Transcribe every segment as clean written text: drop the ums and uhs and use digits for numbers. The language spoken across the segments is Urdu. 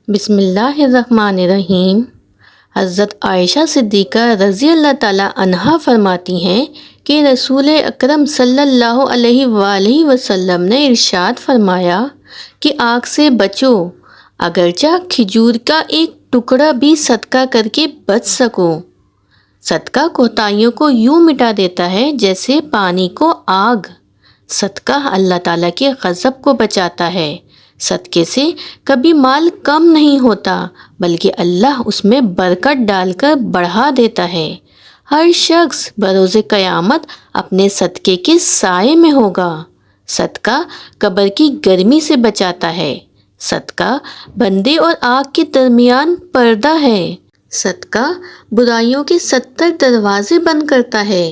بسم اللہ الرحمن الرحیم۔ حضرت عائشہ صدیقہ رضی اللہ تعالیٰ عنہا فرماتی ہیں کہ رسول اکرم صلی اللہ علیہ وآلہ وسلم نے ارشاد فرمایا کہ آگ سے بچو، اگرچہ کھجور کا ایک ٹکڑا بھی صدقہ کر کے بچ سکو۔ صدقہ کوتاہیوں کو یوں مٹا دیتا ہے جیسے پانی کو آگ۔ صدقہ اللہ تعالیٰ کے غضب کو بچاتا ہے۔ صدقے سے کبھی مال کم نہیں ہوتا بلکہ اللہ اس میں برکت ڈال کر بڑھا دیتا ہے۔ ہر شخص بروز قیامت اپنے صدقے کے سائے میں ہوگا۔ صدقہ قبر کی گرمی سے بچاتا ہے۔ صدقہ بندے اور آگ کے درمیان پردہ ہے۔ صدقہ برائیوں کے 70 دروازے بند کرتا ہے۔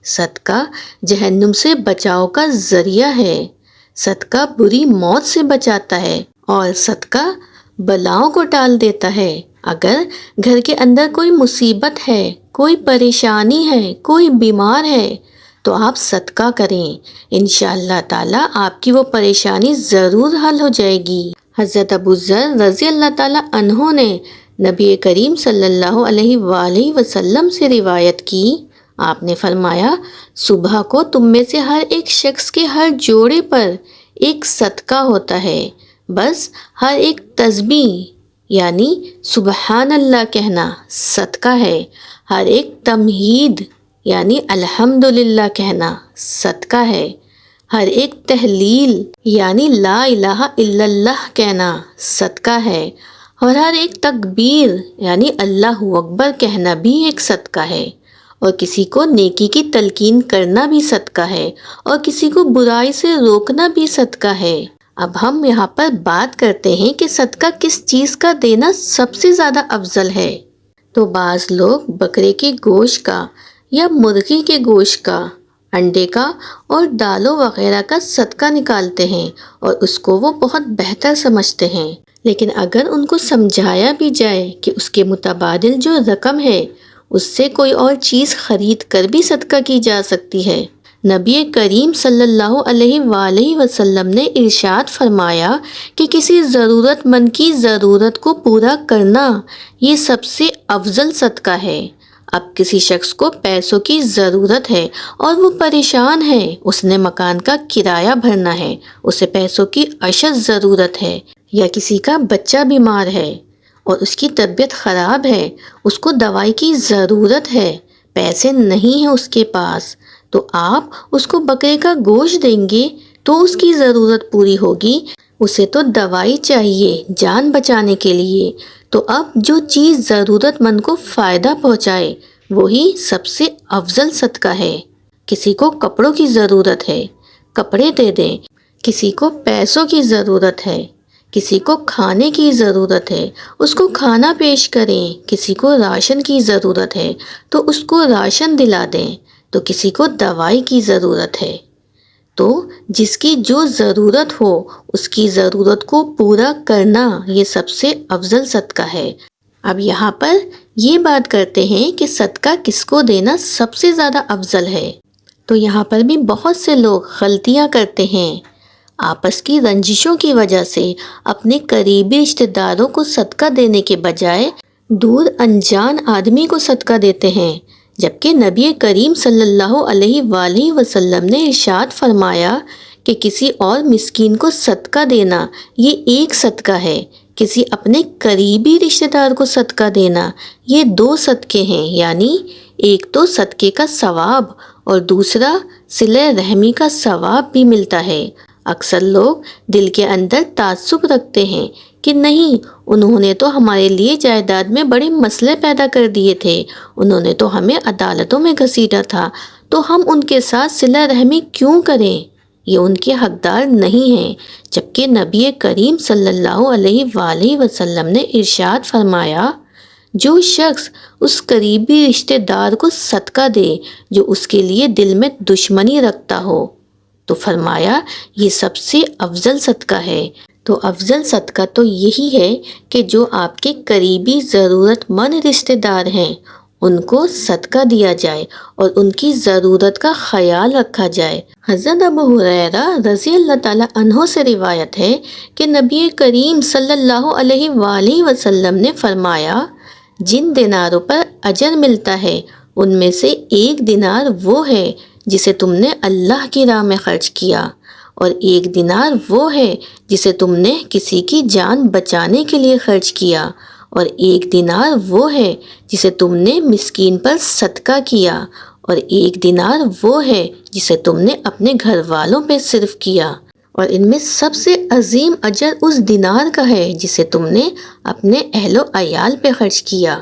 صدقہ جہنم سے بچاؤ کا ذریعہ ہے۔ صدقہ بری موت سے بچاتا ہے اور صدقہ بلاؤں کو ٹال دیتا ہے۔ اگر گھر کے اندر کوئی مصیبت ہے، کوئی پریشانی ہے، کوئی بیمار ہے تو آپ صدقہ کریں، انشاءاللہ تعالیٰ آپ کی وہ پریشانی ضرور حل ہو جائے گی۔ حضرت ابو ذر رضی اللہ تعالیٰ عنہ نے نبی کریم صلی اللہ علیہ وآلہ وسلم سے روایت کی، آپ نے فرمایا صبح کو تم میں سے ہر ایک شخص کے ہر جوڑے پر ایک صدقہ ہوتا ہے، بس ہر ایک تسبیح یعنی سبحان اللہ کہنا صدقہ ہے، ہر ایک تمہید یعنی الحمدللہ کہنا صدقہ ہے، ہر ایک تحلیل یعنی لا الہ الا اللہ کہنا صدقہ ہے، اور ہر ایک تکبیر یعنی اللہ اکبر کہنا بھی ایک صدقہ ہے، اور کسی کو نیکی کی تلقین کرنا بھی صدقہ ہے، اور کسی کو برائی سے روکنا بھی صدقہ ہے۔ اب ہم یہاں پر بات کرتے ہیں کہ صدقہ کس چیز کا دینا سب سے زیادہ افضل ہے۔ تو بعض لوگ بکرے کے گوشت کا یا مرغی کے گوشت کا، انڈے کا اور دالوں وغیرہ کا صدقہ نکالتے ہیں اور اس کو وہ بہت بہتر سمجھتے ہیں، لیکن اگر ان کو سمجھایا بھی جائے کہ اس کے متبادل جو رقم ہے اس سے کوئی اور چیز خرید کر بھی صدقہ کی جا سکتی ہے۔ نبی کریم صلی اللہ علیہ وآلہ وسلم نے ارشاد فرمایا کہ کسی ضرورت مند کی ضرورت کو پورا کرنا یہ سب سے افضل صدقہ ہے۔ اب کسی شخص کو پیسوں کی ضرورت ہے اور وہ پریشان ہے، اس نے مکان کا کرایہ بھرنا ہے، اسے پیسوں کی اشد ضرورت ہے، یا کسی کا بچہ بیمار ہے اور اس کی طبیعت خراب ہے، اس کو دوائی کی ضرورت ہے، پیسے نہیں ہیں اس کے پاس، تو آپ اس کو بکرے کا گوشت دیں گے تو اس کی ضرورت پوری ہوگی۔ اسے تو دوائی چاہیے جان بچانے کے لیے، تو اب جو چیز ضرورت مند کو فائدہ پہنچائے وہی سب سے افضل صدقہ ہے۔ کسی کو کپڑوں کی ضرورت ہے، کپڑے دے دیں، کسی کو پیسوں کی ضرورت ہے، کسی کو کھانے کی ضرورت ہے، اس کو کھانا پیش کریں، کسی کو راشن کی ضرورت ہے تو اس کو راشن دلا دیں، تو کسی کو دوائی کی ضرورت ہے، تو جس کی جو ضرورت ہو اس کی ضرورت کو پورا کرنا یہ سب سے افضل صدقہ ہے۔ اب یہاں پر یہ بات کرتے ہیں کہ صدقہ کس کو دینا سب سے زیادہ افضل ہے، تو یہاں پر بھی بہت سے لوگ غلطیاں کرتے ہیں۔ آپس کی رنجشوں کی وجہ سے اپنے قریبی رشتہ داروں کو صدقہ دینے کے بجائے دور انجان آدمی کو صدقہ دیتے ہیں، جبکہ نبی کریم صلی اللہ علیہ وآلہ وسلم نے ارشاد فرمایا کہ کسی اور مسکین کو صدقہ دینا یہ ایک صدقہ ہے، کسی اپنے قریبی رشتہ دار کو صدقہ دینا یہ 2 صدقے ہیں، یعنی ایک تو صدقے کا ثواب اور دوسرا صلہ رحمی کا ثواب بھی ملتا ہے۔ اکثر لوگ دل کے اندر تعصب رکھتے ہیں کہ نہیں، انہوں نے تو ہمارے لیے جائیداد میں بڑے مسئلے پیدا کر دیے تھے، انہوں نے تو ہمیں عدالتوں میں گھسیٹا تھا، تو ہم ان کے ساتھ صلہ رحمی کیوں کریں؟ یہ ان کے حقدار نہیں ہیں، جبکہ نبی کریم صلی اللہ علیہ وآلہ وسلم نے ارشاد فرمایا جو شخص اس قریبی رشتہ دار کو صدقہ دے جو اس کے لیے دل میں دشمنی رکھتا ہو، تو فرمایا یہ سب سے افضل صدقہ ہے۔ تو افضل صدقہ تو یہی ہے کہ جو آپ کے قریبی ضرورت مند رشتہ دار ہیں ان کو صدقہ دیا جائے اور ان کی ضرورت کا خیال رکھا جائے۔ حضرت ابو ہریرہ رضی اللہ تعالیٰ عنہ سے روایت ہے کہ نبی کریم صلی اللہ علیہ وآلہ وسلم نے فرمایا، جن دیناروں پر اجر ملتا ہے ان میں سے ایک دینار وہ ہے جسے تم نے اللہ کی راہ میں خرچ کیا، اور ایک دینار وہ ہے جسے تم نے کسی کی جان بچانے کے لیے خرچ کیا، اور ایک دینار وہ ہے جسے تم نے مسکین پر صدقہ کیا، اور ایک دینار وہ ہے جسے تم نے اپنے گھر والوں پہ صرف کیا، اور ان میں سب سے عظیم اجر اس دینار کا ہے جسے تم نے اپنے اہل و عیال پہ خرچ کیا۔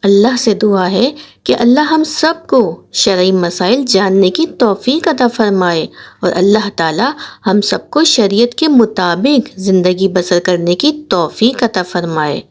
اللہ سے دعا ہے کہ اللہ ہم سب کو شرعی مسائل جاننے کی توفیق عطا فرمائے، اور اللہ تعالی ہم سب کو شریعت کے مطابق زندگی بسر کرنے کی توفیق عطا فرمائے۔